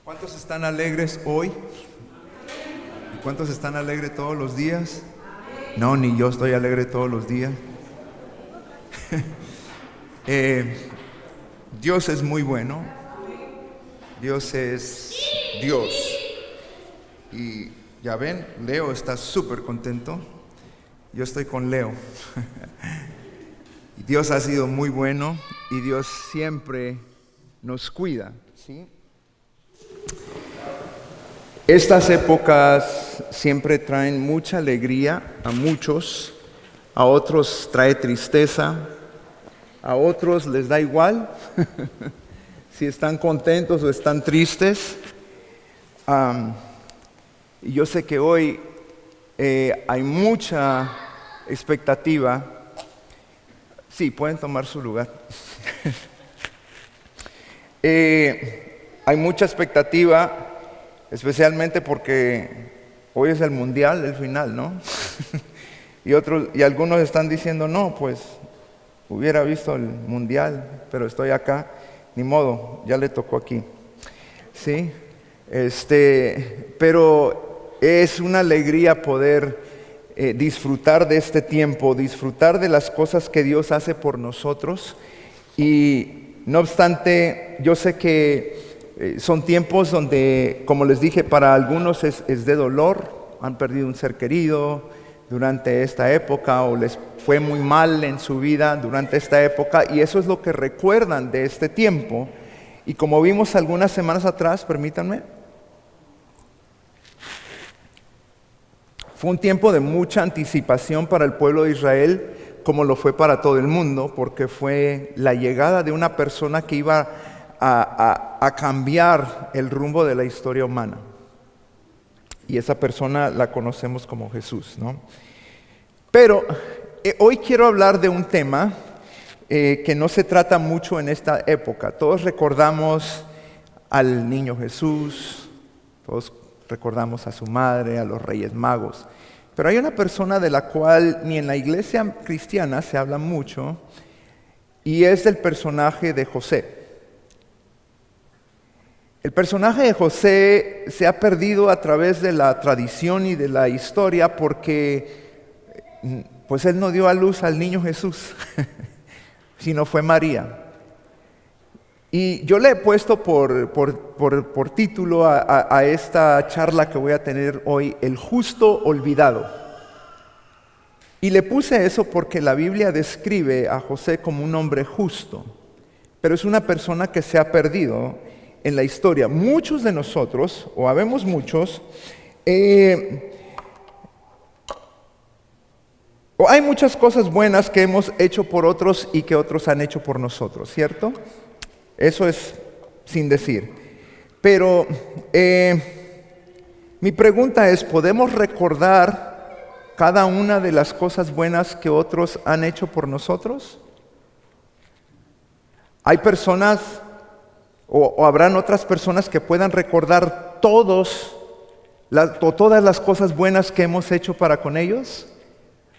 ¿Cuántos están alegres hoy? ¿Y cuántos están alegres todos los días? No, ni yo estoy alegre todos los días. Dios es muy bueno. Dios es Dios. Y ya ven, Leo está súper contento. Yo estoy con Leo. Y Dios ha sido muy bueno y Dios siempre nos cuida, ¿sí? Estas épocas siempre traen mucha alegría a muchos, a otros trae tristeza, a otros les da igual si están contentos o están tristes. Y yo sé que hoy hay mucha expectativa. Sí, pueden tomar su lugar. Hay mucha expectativa, especialmente porque hoy es el mundial, el final, ¿no? y algunos están diciendo, no, pues hubiera visto el mundial, pero estoy acá, ni modo, ya le tocó aquí, ¿sí? Pero es una alegría poder disfrutar de este tiempo, disfrutar de las cosas que Dios hace por nosotros. Y no obstante, yo sé que son tiempos donde, como les dije, para algunos es de dolor, han perdido un ser querido durante esta época o les fue muy mal en su vida durante esta época, y eso es lo que recuerdan de este tiempo. Y como vimos algunas semanas atrás, permítanme, fue un tiempo de mucha anticipación para el pueblo de Israel, como lo fue para todo el mundo, porque fue la llegada de una persona que iba a cambiar el rumbo de la historia humana. Y esa persona la conocemos como Jesús, ¿no? Pero hoy quiero hablar de un tema que no se trata mucho en esta época. Todos recordamos al niño Jesús, todos recordamos a su madre, a los Reyes Magos. Pero hay una persona de la cual ni en la iglesia cristiana se habla mucho, y es el personaje de José. El personaje de José se ha perdido a través de la tradición y de la historia porque pues él no dio a luz al niño Jesús, sino fue María. Y yo le he puesto por título a esta charla que voy a tener hoy, El justo olvidado. Y le puse eso porque la Biblia describe a José como un hombre justo, pero es una persona que se ha perdido en la historia. Muchos de nosotros, o habemos muchos, o hay muchas cosas buenas que hemos hecho por otros y que otros han hecho por nosotros, ¿cierto? Eso es sin decir. Pero mi pregunta es, ¿podemos recordar cada una de las cosas buenas que otros han hecho por nosotros? Hay personas o habrán otras personas que puedan recordar todas las cosas buenas que hemos hecho para con ellos.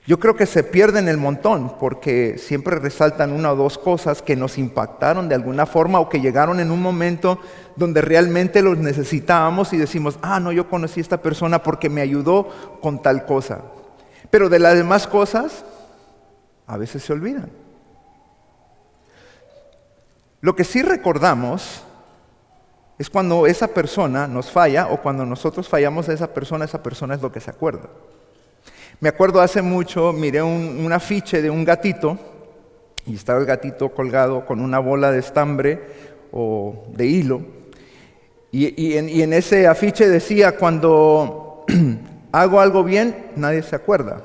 Yo creo que se pierden el montón porque siempre resaltan una o dos cosas que nos impactaron de alguna forma o que llegaron en un momento donde realmente los necesitábamos y decimos, no, yo conocí a esta persona porque me ayudó con tal cosa. Pero de las demás cosas, a veces se olvidan. Lo que sí recordamos es cuando esa persona nos falla o cuando nosotros fallamos a esa persona es lo que se acuerda. Me acuerdo hace mucho, miré un afiche de un gatito y estaba el gatito colgado con una bola de estambre o de hilo y en ese afiche decía, cuando hago algo bien, nadie se acuerda,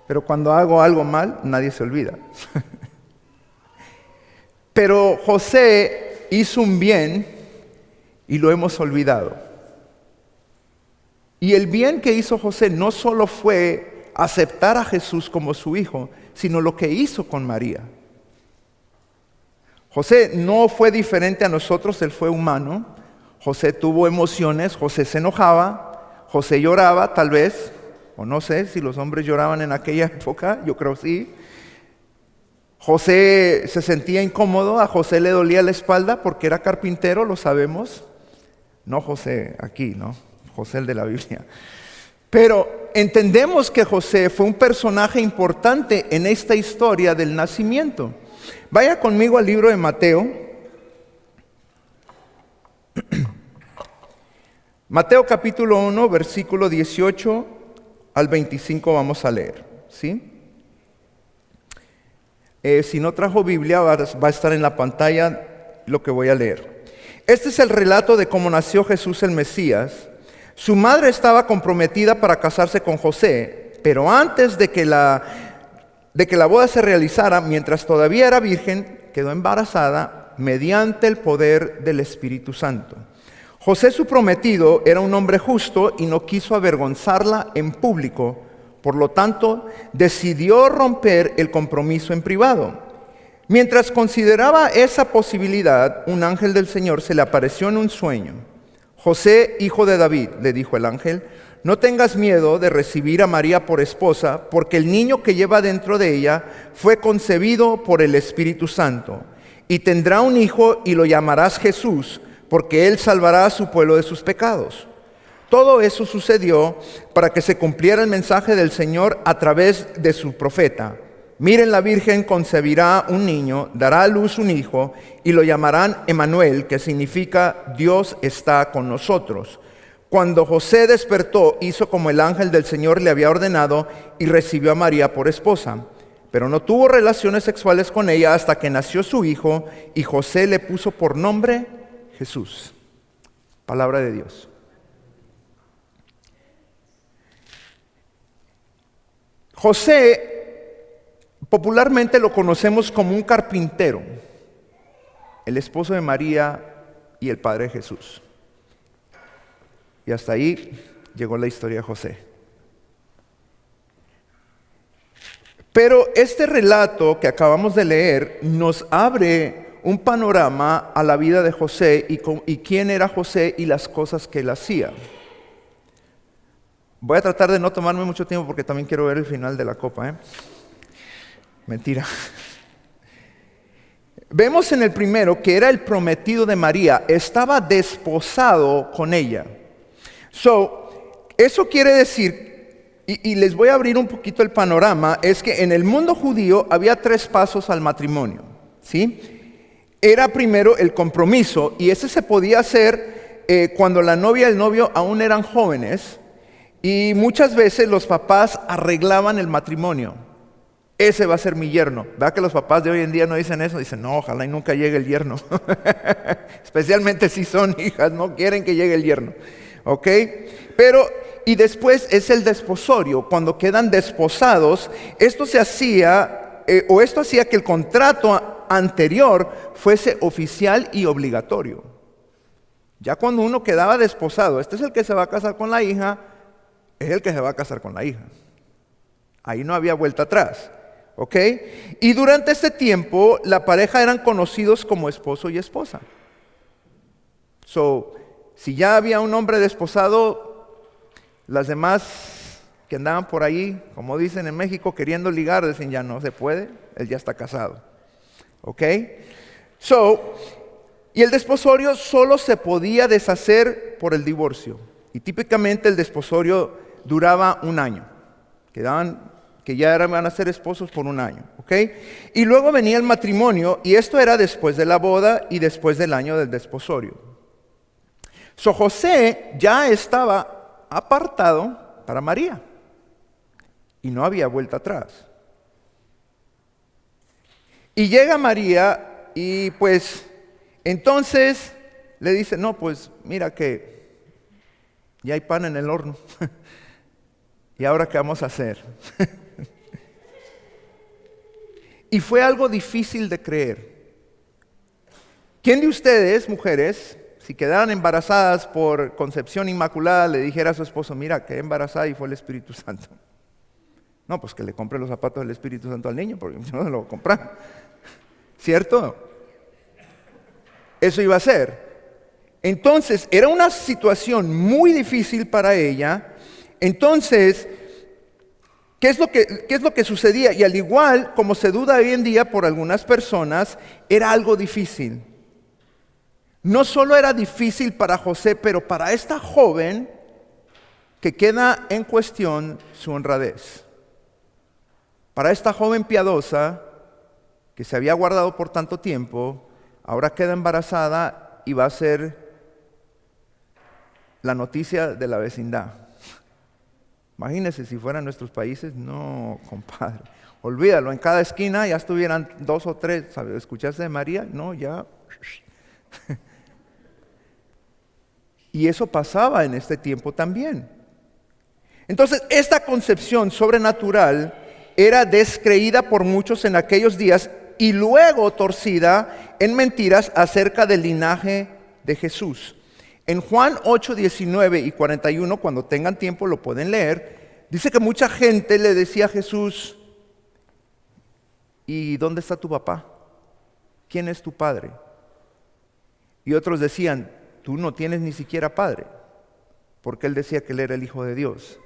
pero cuando hago algo mal, nadie se olvida. Pero José hizo un bien y lo hemos olvidado. Y el bien que hizo José no solo fue aceptar a Jesús como su hijo, sino lo que hizo con María. José no fue diferente a nosotros, él fue humano. José tuvo emociones, José se enojaba, José lloraba tal vez, o no sé si los hombres lloraban en aquella época, yo creo sí. José se sentía incómodo, a José le dolía la espalda porque era carpintero, lo sabemos. No José aquí, ¿no? José el de la Biblia. Pero entendemos que José fue un personaje importante en esta historia del nacimiento. Vaya conmigo al libro de Mateo. Mateo capítulo 1, versículo 18 al 25 vamos a leer, ¿sí? Si no trajo Biblia, va a estar en la pantalla lo que voy a leer. Este es el relato de cómo nació Jesús el Mesías. Su madre estaba comprometida para casarse con José, pero antes de que la boda se realizara, mientras todavía era virgen, quedó embarazada mediante el poder del Espíritu Santo. José, su prometido, era un hombre justo y no quiso avergonzarla en público. Por lo tanto, decidió romper el compromiso en privado. Mientras consideraba esa posibilidad, un ángel del Señor se le apareció en un sueño. José, hijo de David, le dijo el ángel, no tengas miedo de recibir a María por esposa, porque el niño que lleva dentro de ella fue concebido por el Espíritu Santo. Y tendrá un hijo y lo llamarás Jesús, porque él salvará a su pueblo de sus pecados. Todo eso sucedió para que se cumpliera el mensaje del Señor a través de su profeta. Miren, la Virgen concebirá un niño, dará a luz un hijo, y lo llamarán Emmanuel, que significa Dios está con nosotros. Cuando José despertó, hizo como el ángel del Señor le había ordenado y recibió a María por esposa. Pero no tuvo relaciones sexuales con ella hasta que nació su hijo, y José le puso por nombre Jesús. Palabra de Dios. José, popularmente lo conocemos como un carpintero, el esposo de María y el padre de Jesús. Y hasta ahí llegó la historia de José. Pero este relato que acabamos de leer nos abre un panorama a la vida de José y quién era José y las cosas que él hacía. Voy a tratar de no tomarme mucho tiempo porque también quiero ver el final de la copa, ¿eh? Mentira. Vemos en el primero que era el prometido de María, estaba desposado con ella. Eso quiere decir, y les voy a abrir un poquito el panorama, es que en el mundo judío había 3 pasos al matrimonio, ¿sí? Era primero el compromiso, y ese se podía hacer cuando la novia y el novio aún eran jóvenes, y muchas veces los papás arreglaban el matrimonio. Ese va a ser mi yerno. ¿Verdad que los papás de hoy en día no dicen eso? Dicen, no, ojalá y nunca llegue el yerno. Especialmente si son hijas, no quieren que llegue el yerno. ¿Ok? Pero, y después es el desposorio. Cuando quedan desposados, esto se hacía, esto hacía que el contrato anterior fuese oficial y obligatorio. Ya cuando uno quedaba desposado, este es el que se va a casar con la hija, es el que se va a casar con la hija. Ahí no había vuelta atrás. ¿Ok? Y durante este tiempo, la pareja eran conocidos como esposo y esposa. Si ya había un hombre desposado, las demás que andaban por ahí, como dicen en México, queriendo ligar, decían, ya no se puede, él ya está casado. ¿Ok? Y el desposorio solo se podía deshacer por el divorcio. Y típicamente el desposorio duraba 1 año. Que ya van a ser esposos por 1 año, ¿ok? Y luego venía el matrimonio, y esto era después de la boda y después del año del desposorio. José ya estaba apartado para María, y no había vuelta atrás. Y llega María, y pues, entonces le dice, no, pues mira que ya hay pan en el horno, ¿y ahora qué vamos a hacer? Y fue algo difícil de creer. ¿Quién de ustedes, mujeres, si quedaran embarazadas por concepción inmaculada, le dijera a su esposo, mira, quedé embarazada y fue el Espíritu Santo? No, pues que le compre los zapatos del Espíritu Santo al niño, porque no se lo va a comprar. ¿Cierto? Eso iba a ser. Entonces, era una situación muy difícil para ella. Entonces, qué es lo que sucedía? Y al igual como se duda hoy en día por algunas personas, era algo difícil. No solo era difícil para José, pero para esta joven que queda en cuestión su honradez. Para esta joven piadosa que se había guardado por tanto tiempo, ahora queda embarazada y va a ser la noticia de la vecindad. Imagínense si fueran nuestros países, no, compadre, olvídalo, en cada esquina ya estuvieran 2 o 3, ¿sabes? ¿Escuchaste de María? No, ya. Y eso pasaba en este tiempo también. Entonces, esta concepción sobrenatural era descreída por muchos en aquellos días y luego torcida en mentiras acerca del linaje de Jesús. En Juan 8, 19 y 41, cuando tengan tiempo lo pueden leer, dice que mucha gente le decía a Jesús, ¿y dónde está tu papá? ¿Quién es tu padre? Y otros decían, tú no tienes ni siquiera padre, porque él decía que él era el Hijo de Dios.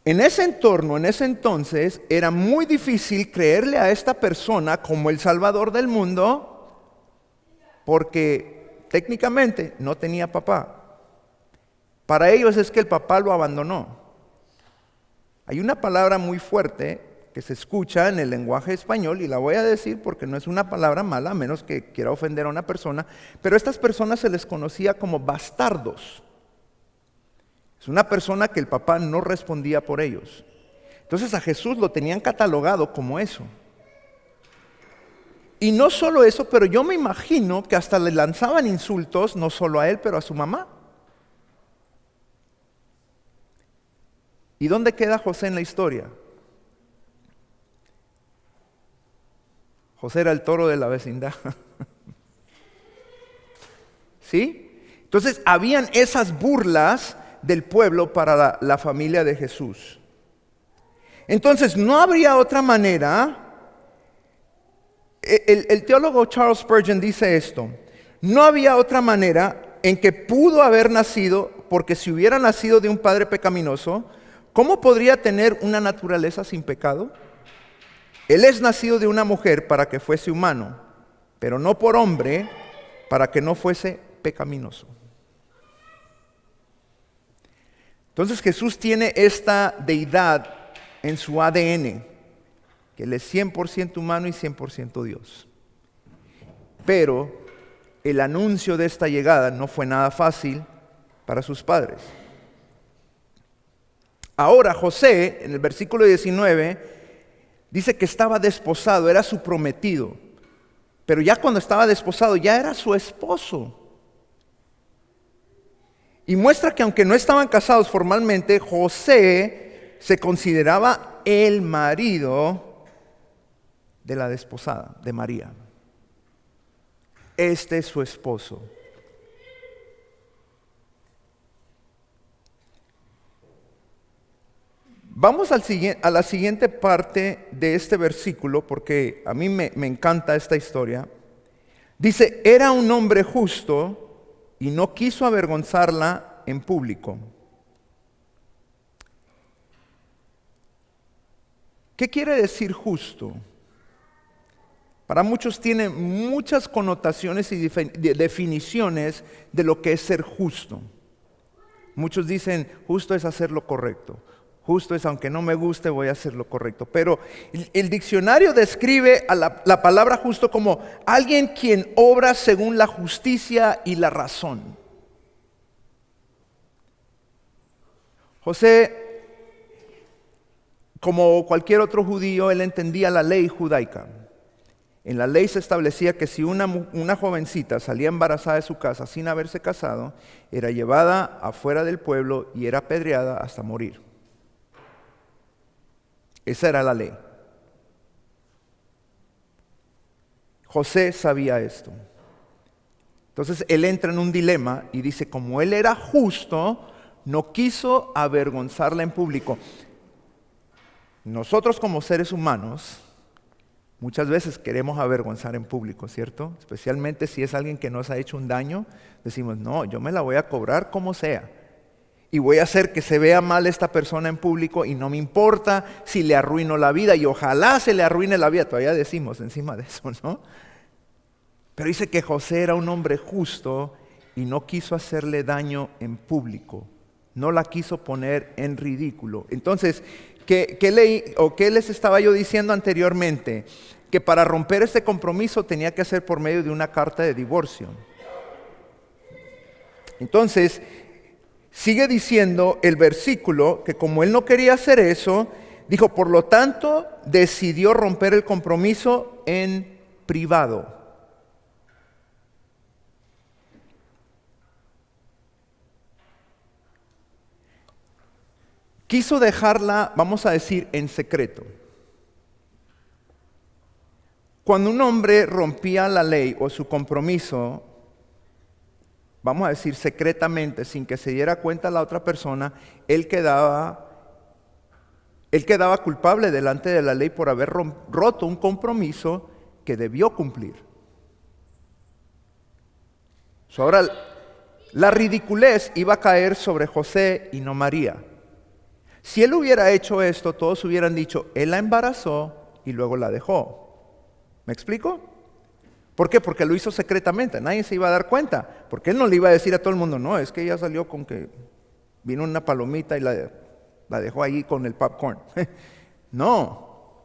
En ese entorno, en ese entonces, era muy difícil creerle a esta persona como el Salvador del mundo, porque técnicamente no tenía papá. Para ellos es que el papá lo abandonó. Hay una palabra muy fuerte que se escucha en el lenguaje español, y la voy a decir porque no es una palabra mala, a menos que quiera ofender a una persona, pero a estas personas se les conocía como bastardos. Es una persona que el papá no respondía por ellos. Entonces a Jesús lo tenían catalogado como eso. Y no solo eso, pero yo me imagino que hasta le lanzaban insultos, no solo a él, pero a su mamá. ¿Y dónde queda José en la historia? José era el toro de la vecindad. ¿Sí? Entonces habían esas burlas del pueblo para la familia de Jesús. Entonces no habría otra manera. El teólogo Charles Spurgeon dice esto: no había otra manera en que pudo haber nacido, porque si hubiera nacido de un padre pecaminoso, ¿cómo podría tener una naturaleza sin pecado? Él es nacido de una mujer para que fuese humano, pero no por hombre para que no fuese pecaminoso. Entonces Jesús tiene esta deidad en su ADN, que Él es 100% humano y 100% Dios. Pero el anuncio de esta llegada no fue nada fácil para sus padres. Ahora José, en el versículo 19, dice que estaba desposado, era su prometido. Pero ya cuando estaba desposado, ya era su esposo. Y muestra que aunque no estaban casados formalmente, José se consideraba el marido de la desposada, de María. Este es su esposo. Vamos a la siguiente parte de este versículo, porque a mí me encanta esta historia. Dice, era un hombre justo y no quiso avergonzarla en público. ¿Qué quiere decir justo? Para muchos tiene muchas connotaciones y definiciones de lo que es ser justo. Muchos dicen, justo es hacer lo correcto. Justo es, aunque no me guste, voy a hacer lo correcto. Pero el diccionario describe a la palabra justo como alguien quien obra según la justicia y la razón. José, como cualquier otro judío, él entendía la ley judaica. En la ley se establecía que si una jovencita salía embarazada de su casa sin haberse casado, era llevada afuera del pueblo y era apedreada hasta morir. Esa era la ley. José sabía esto. Entonces él entra en un dilema y dice, como él era justo, no quiso avergonzarla en público. Nosotros como seres humanos muchas veces queremos avergonzar en público, ¿cierto? Especialmente si es alguien que nos ha hecho un daño, decimos, no, yo me la voy a cobrar como sea. y voy a hacer que se vea mal esta persona en público y no me importa si le arruino la vida y ojalá se le arruine la vida. Todavía decimos encima de eso, ¿no? Pero dice que José era un hombre justo y no quiso hacerle daño en público. No la quiso poner en ridículo. Entonces, ¿qué les estaba yo diciendo anteriormente? Que para romper este compromiso tenía que ser por medio de una carta de divorcio. Entonces, sigue diciendo el versículo que como él no quería hacer eso, dijo, por lo tanto, decidió romper el compromiso en privado. Quiso dejarla, vamos a decir, en secreto. Cuando un hombre rompía la ley o su compromiso, vamos a decir secretamente, sin que se diera cuenta la otra persona, él quedaba culpable delante de la ley por haber roto un compromiso que debió cumplir. Ahora, la ridiculez iba a caer sobre José y no María. Si él hubiera hecho esto, todos hubieran dicho, él la embarazó y luego la dejó. ¿Me explico? ¿Por qué? Porque lo hizo secretamente, nadie se iba a dar cuenta. Porque él no le iba a decir a todo el mundo, no, es que ella salió con que vino una palomita y la dejó ahí con el popcorn. No.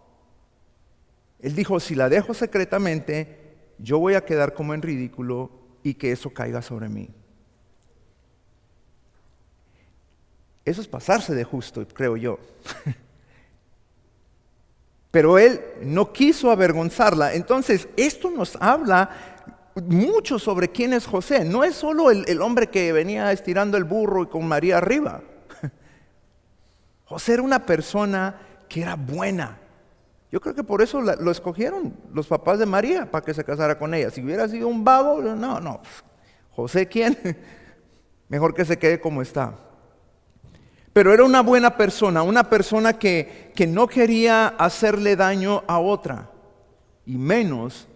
Él dijo, si la dejo secretamente, yo voy a quedar como en ridículo y que eso caiga sobre mí. Eso es pasarse de justo, creo yo. Pero él no quiso avergonzarla. Entonces, esto nos habla mucho sobre quién es José. No es solo el hombre que venía estirando el burro y con María arriba. José era una persona que era buena. Yo creo que por eso lo escogieron los papás de María, para que se casara con ella. Si hubiera sido un vago, no. José, ¿quién? Mejor que se quede como está. Pero era una buena persona, una persona que no quería hacerle daño a otra, y menos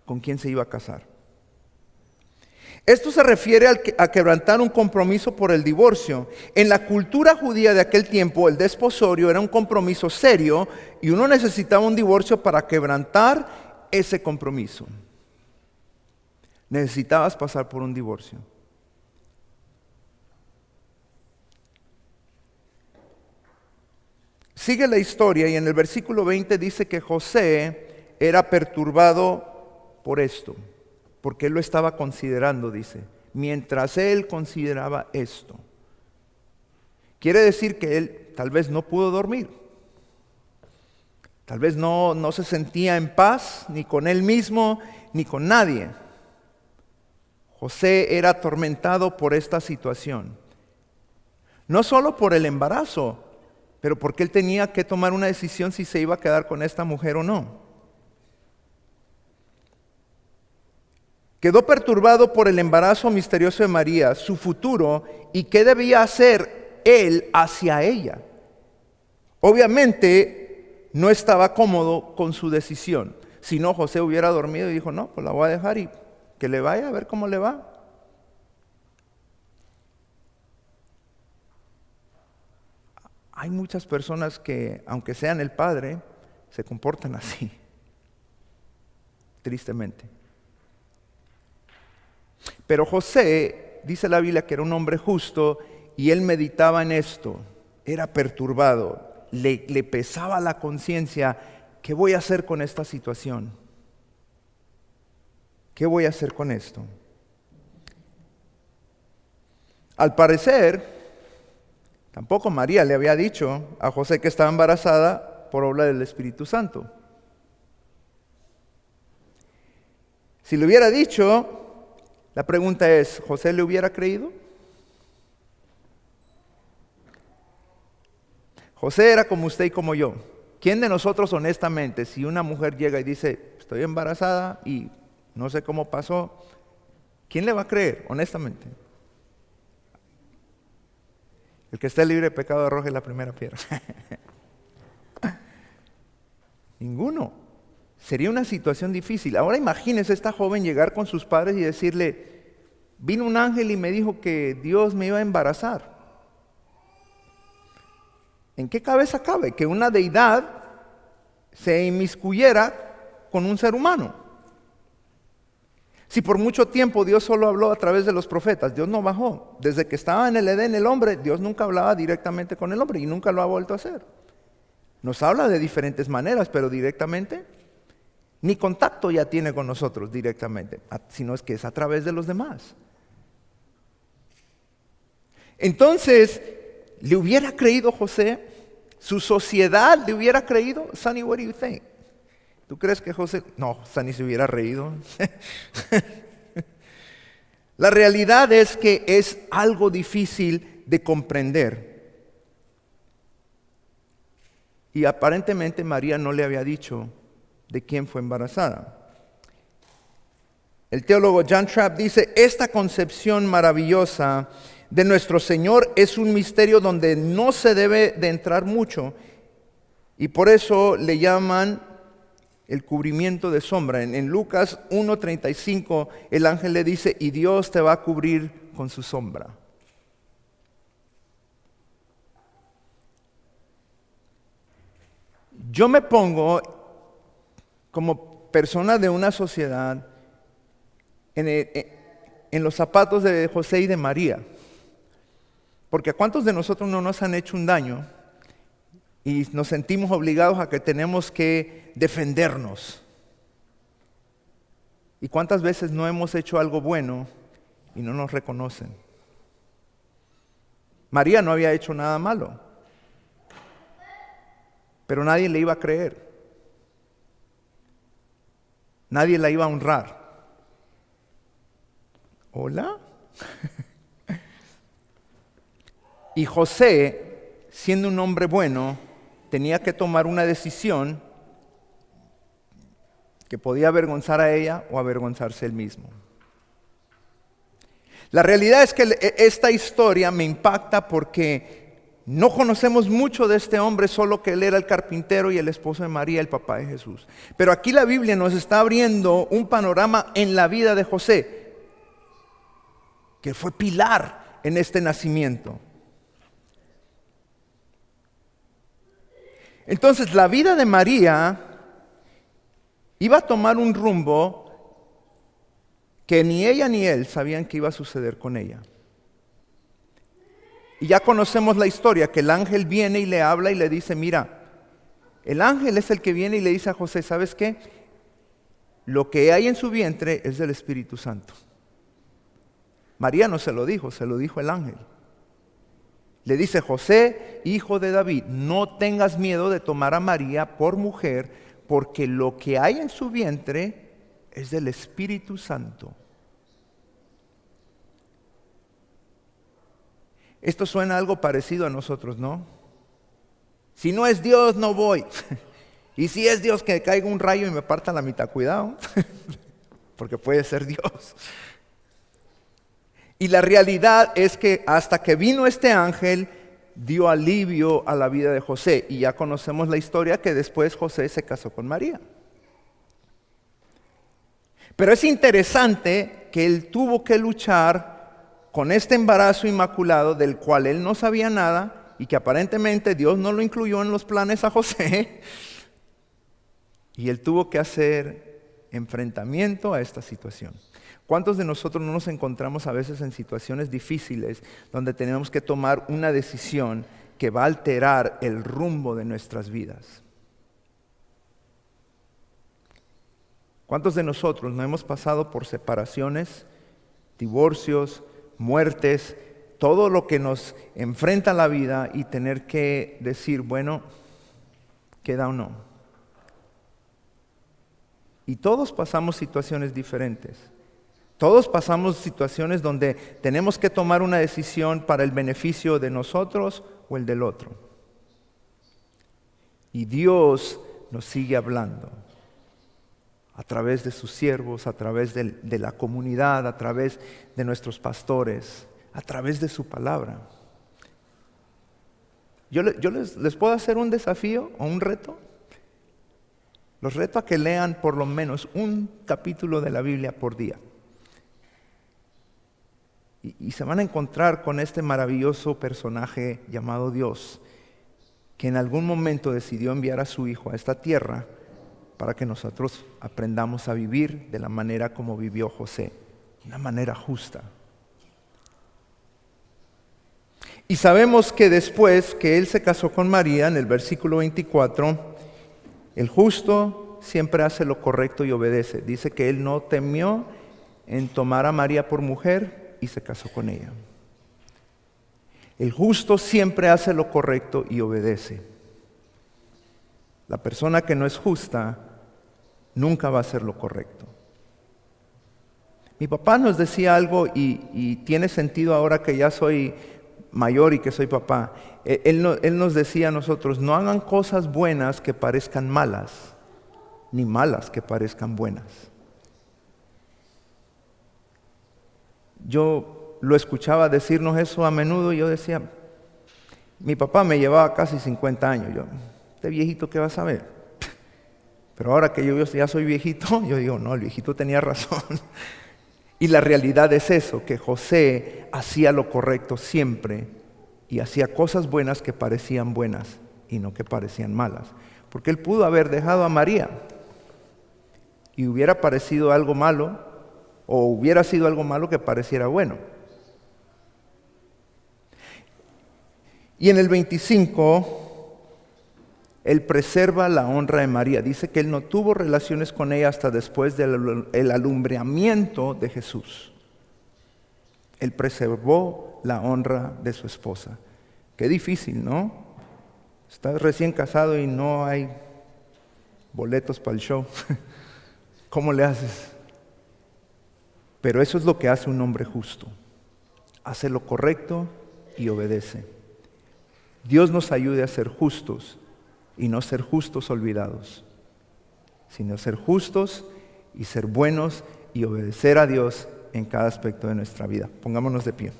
con quien se iba a casar. Esto se refiere a quebrantar un compromiso por el divorcio. En la cultura judía de aquel tiempo, el desposorio era un compromiso serio y uno necesitaba un divorcio para quebrantar ese compromiso. Necesitabas pasar por un divorcio. Sigue la historia y en el versículo 20 dice que José era perturbado por esto, porque él lo estaba considerando, dice, mientras él consideraba esto. Quiere decir que él tal vez no pudo dormir, tal vez no se sentía en paz, ni con él mismo, ni con nadie. José era atormentado por esta situación, no solo por el embarazo, pero porque él tenía que tomar una decisión si se iba a quedar con esta mujer o no. Quedó perturbado por el embarazo misterioso de María, su futuro y qué debía hacer él hacia ella. Obviamente no estaba cómodo con su decisión. Si no, José hubiera dormido y dijo, no, pues la voy a dejar y que le vaya a ver cómo le va. Hay muchas personas que, aunque sean el padre, se comportan así, tristemente. Pero José, dice la Biblia que era un hombre justo y él meditaba en esto, era perturbado, le pesaba la conciencia, ¿qué voy a hacer con esta situación? ¿Qué voy a hacer con esto? Al parecer, tampoco María le había dicho a José que estaba embarazada por obra del Espíritu Santo. Si le hubiera dicho, la pregunta es, ¿José le hubiera creído? José era como usted y como yo. ¿Quién de nosotros honestamente, si una mujer llega y dice, estoy embarazada y no sé cómo pasó, ¿quién le va a creer honestamente? El que esté libre de pecado arroje la primera piedra. Ninguno. Sería una situación difícil. Ahora imagínese esta joven llegar con sus padres y decirle, vino un ángel y me dijo que Dios me iba a embarazar. ¿En qué cabeza cabe que una deidad se inmiscuyera con un ser humano? Si por mucho tiempo Dios solo habló a través de los profetas, Dios no bajó. Desde que estaba en el Edén el hombre, Dios nunca hablaba directamente con el hombre y nunca lo ha vuelto a hacer. Nos habla de diferentes maneras, pero directamente, ni contacto ya tiene con nosotros directamente, sino es que es a través de los demás. Entonces, ¿le hubiera creído José? ¿Su sociedad le hubiera creído? Sonny, what do you think? ¿Tú crees que José? No, Sonny se hubiera reído. La realidad es que es algo difícil de comprender. Y aparentemente María no le había dicho de quién fue embarazada. El teólogo John Trapp dice, esta concepción maravillosa de nuestro Señor es un misterio donde no se debe de entrar mucho y por eso le llaman el cubrimiento de sombra. En Lucas 1:35 el ángel le dice, y Dios te va a cubrir con su sombra. Yo me pongo como persona de una sociedad en los zapatos de José y de María. Porque ¿a cuántos de nosotros no nos han hecho un daño y nos sentimos obligados a que tenemos que defendernos? ¿Y cuántas veces no hemos hecho algo bueno y no nos reconocen? María no había hecho nada malo, pero nadie le iba a creer. Nadie la iba a honrar. ¿Hola? Y José, siendo un hombre bueno, tenía que tomar una decisión que podía avergonzar a ella o avergonzarse él mismo. La realidad es que esta historia me impacta porque no conocemos mucho de este hombre, solo que él era el carpintero y el esposo de María, el papá de Jesús. Pero aquí la Biblia nos está abriendo un panorama en la vida de José, que fue pilar en este nacimiento. Entonces la vida de María iba a tomar un rumbo que ni ella ni él sabían que iba a suceder con ella. Y ya conocemos la historia, que el ángel viene y le habla y le dice, mira, el ángel es el que viene y le dice a José, ¿sabes qué? Lo que hay en su vientre es del Espíritu Santo. María no se lo dijo, se lo dijo el ángel. Le dice, José, hijo de David, no tengas miedo de tomar a María por mujer, porque lo que hay en su vientre es del Espíritu Santo. Esto suena algo parecido a nosotros, ¿no? Si no es Dios, no voy. Y si es Dios, que caiga un rayo y me parta la mitad, cuidado, porque puede ser Dios. Y la realidad es que hasta que vino este ángel, dio alivio a la vida de José. Y ya conocemos la historia que después José se casó con María. Pero es interesante que él tuvo que luchar con este embarazo inmaculado del cual él no sabía nada y que aparentemente Dios no lo incluyó en los planes a José. Y él tuvo que hacer enfrentamiento a esta situación. ¿Cuántos de nosotros no nos encontramos a veces en situaciones difíciles donde tenemos que tomar una decisión que va a alterar el rumbo de nuestras vidas? ¿Cuántos de nosotros no hemos pasado por separaciones, divorcios, muertes, todo lo que nos enfrenta a la vida y tener que decir, bueno, queda o no? Y todos pasamos situaciones diferentes. Todos pasamos situaciones donde tenemos que tomar una decisión para el beneficio de nosotros o el del otro. Y Dios nos sigue hablando a través de sus siervos, a través de la comunidad, a través de nuestros pastores, a través de su palabra. Yo les puedo hacer un desafío o un reto. Los reto a que lean por lo menos un capítulo de la Biblia por día. Y se van a encontrar con este maravilloso personaje llamado Dios, que en algún momento decidió enviar a su Hijo a esta tierra para que nosotros aprendamos a vivir de la manera como vivió José, una manera justa. Y sabemos que después que él se casó con María, en el versículo 24, el justo siempre hace lo correcto y obedece. Dice que él no temió en tomar a María por mujer y se casó con ella. El justo siempre hace lo correcto y obedece. La persona que no es justa nunca va a hacer lo correcto. Mi papá nos decía algo y tiene sentido ahora que ya soy mayor y que soy papá. Él nos decía a nosotros, no hagan cosas buenas que parezcan malas, ni malas que parezcan buenas. Yo lo escuchaba decirnos eso a menudo y yo decía, mi papá me llevaba casi 50 años. Yo, este viejito, ¿qué va a saber? Pero ahora que yo ya soy viejito, yo digo, no, el viejito tenía razón. Y la realidad es eso, que José hacía lo correcto siempre y hacía cosas buenas que parecían buenas y no que parecían malas. Porque él pudo haber dejado a María y hubiera parecido algo malo o hubiera sido algo malo que pareciera bueno. Y en el 25, él preserva la honra de María. Dice que él no tuvo relaciones con ella hasta después del alumbramiento de Jesús. Él preservó la honra de su esposa. Qué difícil, ¿no? Estás recién casado y no hay boletos para el show. ¿Cómo le haces? Pero eso es lo que hace un hombre justo. Hace lo correcto y obedece. Dios nos ayude a ser justos y no ser justos olvidados, sino ser justos y ser buenos y obedecer a Dios en cada aspecto de nuestra vida. Pongámonos de pie.